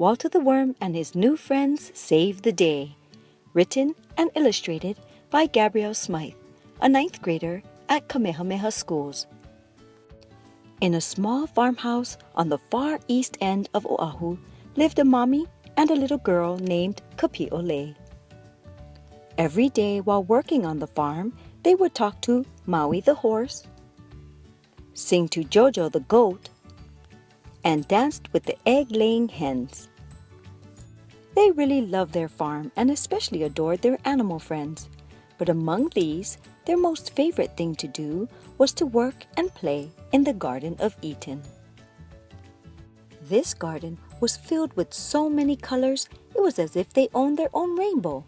Waltah the Worm and His New Friends Save the Day. Written and illustrated by Gabrielle Smythe, a 9th grader at Kamehameha Schools. In a small farmhouse on the far east end of Oahu lived a mommy and a little girl named Kapi'olei. Every day while working on the farm, they would talk to Maui the horse, sing to Jojo the goat, and danced with the egg-laying hens. They really loved their farm and especially adored their animal friends. But among these, their most favorite thing to do was to work and play in the Garden of Eden. This garden was filled with so many colors, it was as if they owned their own rainbow.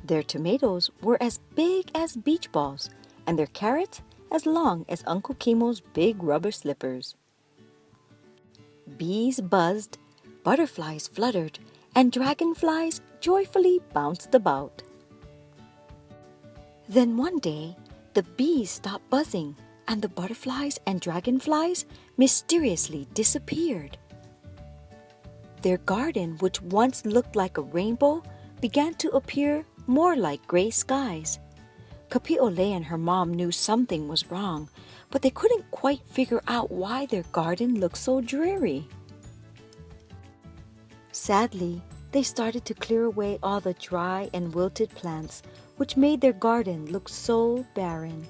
Their tomatoes were as big as beach balls, and their carrots as long as Uncle Kimo's big rubber slippers. Bees buzzed, butterflies fluttered, and dragonflies joyfully bounced about. Then one day, the bees stopped buzzing, and the butterflies and dragonflies mysteriously disappeared. Their garden, which once looked like a rainbow, began to appear more like gray skies. Kapi'olei and her mom knew something was wrong, but they couldn't quite figure out why their garden looked so dreary. Sadly, they started to clear away all the dry and wilted plants, which made their garden look so barren.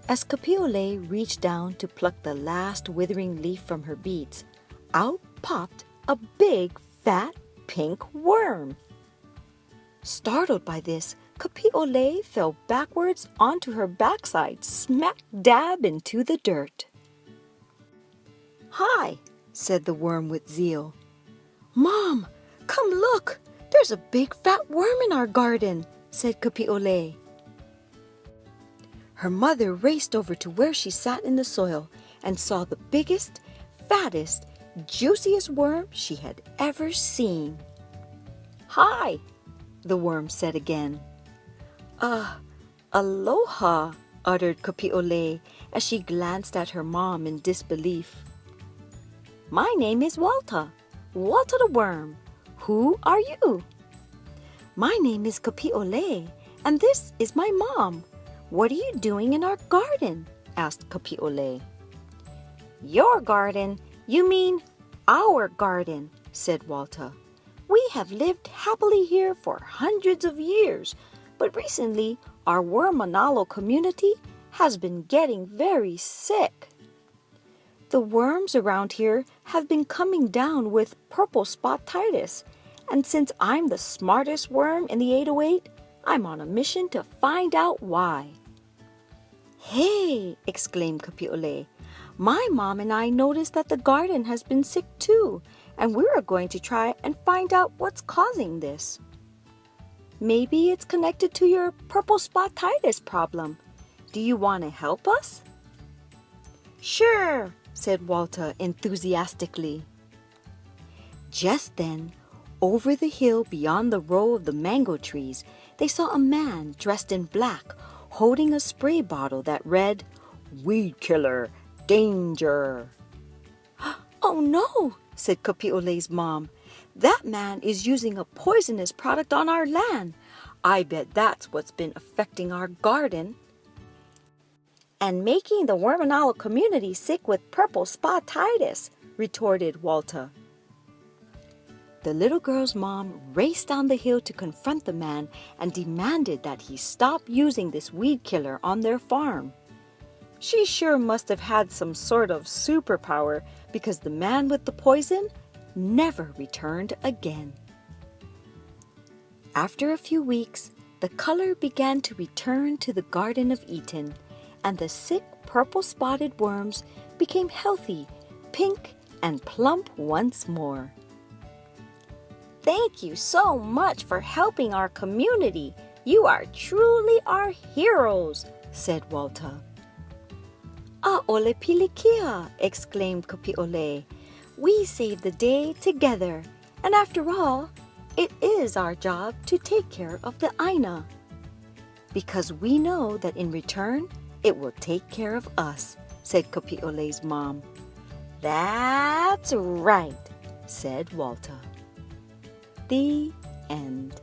As Kapi'olei reached down to pluck the last withering leaf from her beads, out popped a big, fat, pink worm. Startled by this, Kapi'olei fell backwards onto her backside, smack dab into the dirt. "Hi," said the worm with zeal. "Mom, come look! There's a big fat worm in our garden," said Kapi'olei. Her mother raced over to where she sat in the soil and saw the biggest, fattest, juiciest worm she had ever seen. "Hi," the worm said again. Aloha," uttered Kapi'olei as she glanced at her mom in disbelief. "My name is Waltah, Waltah the Worm. Who are you?" "My name is Kapi'olei, and this is my mom. What are you doing in our garden?" asked Kapi'olei. "Your garden? You mean our garden," said Waltah. "We have lived happily here for hundreds of years, but recently our worm-manalo community has been getting very sick. The worms around here have been coming down with purple spot-titis, and since I'm the smartest worm in the 808, I'm on a mission to find out why." "Hey!" exclaimed Kapi'olei. "My mom and I noticed that the garden has been sick too, and we're going to try and find out what's causing this. Maybe it's connected to your purple spot-titis problem. Do you want to help us?" "Sure," said Waltah enthusiastically. Just then, over the hill beyond the row of the mango trees, they saw a man dressed in black holding a spray bottle that read, "Weed Killer, Danger." "Oh no," said Kapi'olei's mom. "That man is using a poisonous product on our land. I bet that's what's been affecting our garden." "And making the worm-manalo community sick with purple spot-titis," retorted Waltah. The little girl's mom raced down the hill to confront the man and demanded that he stop using this weed killer on their farm. She sure must have had some sort of superpower, because the man with the poison never returned again. After a few weeks, the color began to return to the Garden of Eden, and the sick purple-spotted worms became healthy, pink, and plump once more. "Thank you so much for helping our community. You are truly our heroes," said Waltah. "A'ole pilikia," exclaimed Kapi'olei. "We saved the day together, and after all, it is our job to take care of the Aina. Because we know that in return, it will take care of us," said Kapi'olei's mom. That's right, said Waltah. The end.